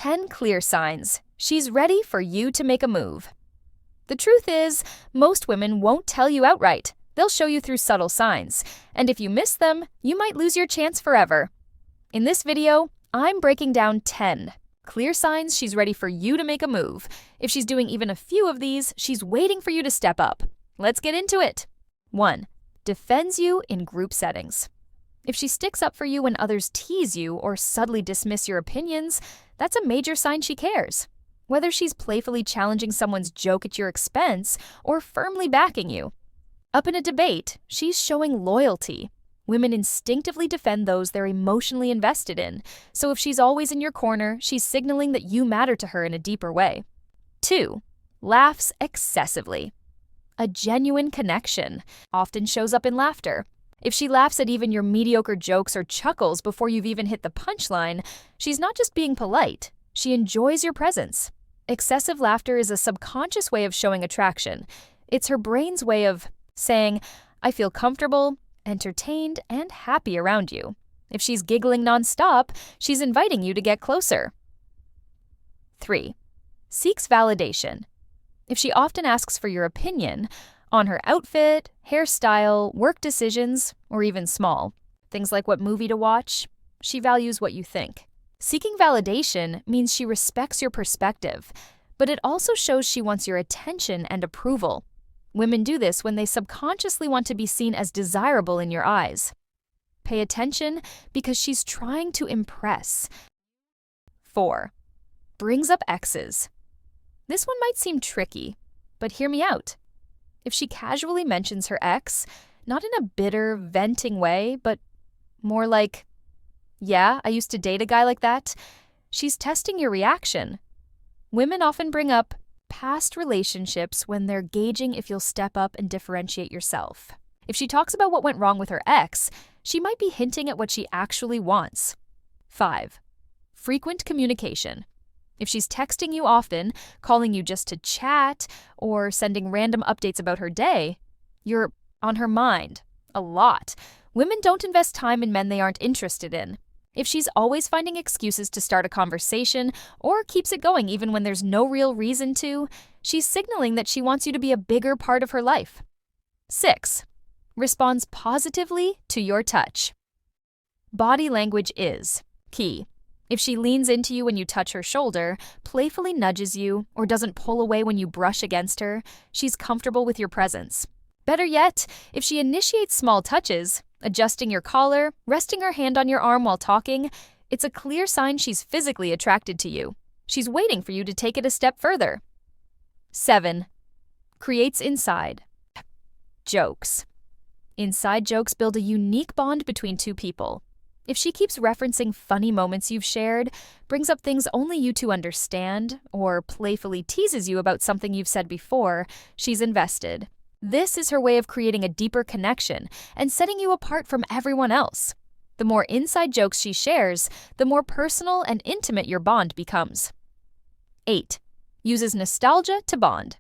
10 clear signs she's ready for you to make a move. The truth is, most women won't tell you outright. They'll show you through subtle signs, and if you miss them, you might lose your chance forever. In this video, I'm breaking down 10 clear signs she's ready for you to make a move. If she's doing even a few of these, she's waiting for you to step up. Let's get into it. 1. Defends you in group settings. If she sticks up for you when others tease you or subtly dismiss your opinions, that's a major sign she cares. Whether she's playfully challenging someone's joke at your expense or firmly backing you. Up in a debate, she's showing loyalty. Women instinctively defend those they're emotionally invested in, so if she's always in your corner, she's signaling that you matter to her in a deeper way. 2. Laughs excessively. A genuine connection often shows up in laughter. If she laughs at even your mediocre jokes or chuckles before you've even hit the punchline, she's not just being polite, she enjoys your presence. Excessive laughter is a subconscious way of showing attraction. It's her brain's way of saying, I feel comfortable, entertained, and happy around you. If she's giggling nonstop, she's inviting you to get closer. 3. Seeks validation. If she often asks for your opinion on her outfit, hairstyle, work decisions, or even small things like what movie to watch, she values what you think. Seeking validation means she respects your perspective, but it also shows she wants your attention and approval. Women do this when they subconsciously want to be seen as desirable in your eyes. Pay attention because she's trying to impress. 4. Brings up exes. This one might seem tricky, but hear me out. If she casually mentions her ex, not in a bitter, venting way, but more like, yeah, I used to date a guy like that, she's testing your reaction. Women often bring up past relationships when they're gauging if you'll step up and differentiate yourself. If she talks about what went wrong with her ex, she might be hinting at what she actually wants. 5. Frequent communication. If she's texting you often, calling you just to chat, or sending random updates about her day, you're on her mind a lot. Women don't invest time in men they aren't interested in. If she's always finding excuses to start a conversation or keeps it going even when there's no real reason to, she's signaling that she wants you to be a bigger part of her life. 6. Responds positively to your touch. Body language is key. If she leans into you when you touch her shoulder, playfully nudges you, or doesn't pull away when you brush against her, she's comfortable with your presence. Better yet, if she initiates small touches, adjusting your collar, resting her hand on your arm while talking, it's a clear sign she's physically attracted to you. She's waiting for you to take it a step further. 7. Creates inside jokes. Inside jokes build a unique bond between two people. If she keeps referencing funny moments you've shared, brings up things only you two understand, or playfully teases you about something you've said before, she's invested. This is her way of creating a deeper connection and setting you apart from everyone else. The more inside jokes she shares, the more personal and intimate your bond becomes. 8. Uses nostalgia to bond.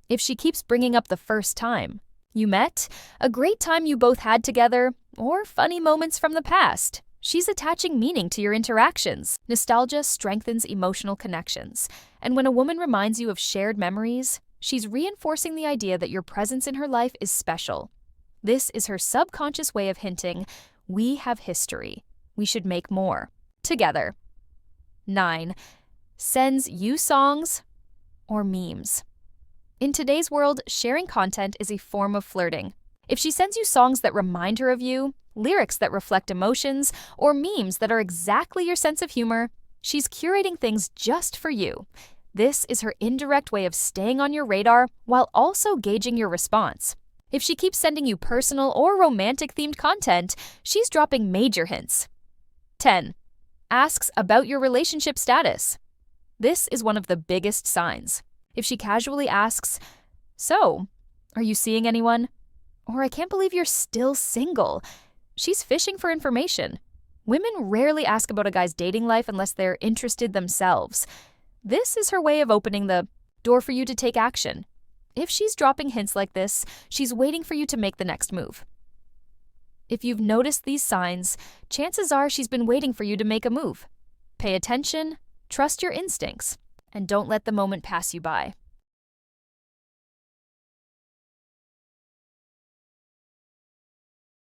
If she keeps bringing up the first time you met, a great time you both had together, or funny moments from the past, she's attaching meaning to your interactions. Nostalgia strengthens emotional connections, and when a woman reminds you of shared memories, she's reinforcing the idea that your presence in her life is special. This is her subconscious way of hinting, we have history. We should make more together. 9. Sends you songs or memes. In today's world, sharing content is a form of flirting. If she sends you songs that remind her of you, lyrics that reflect emotions, or memes that are exactly your sense of humor, she's curating things just for you. This is her indirect way of staying on your radar while also gauging your response. If she keeps sending you personal or romantic-themed content, she's dropping major hints. 10. Asks about your relationship status. This is one of the biggest signs. If she casually asks, so, are you seeing anyone? Or I can't believe you're still single, she's fishing for information. Women rarely ask about a guy's dating life unless they're interested themselves. This is her way of opening the door for you to take action. If she's dropping hints like this, she's waiting for you to make the next move. If you've noticed these signs, chances are she's been waiting for you to make a move. Pay attention Trust your instincts and don't let the moment pass you by.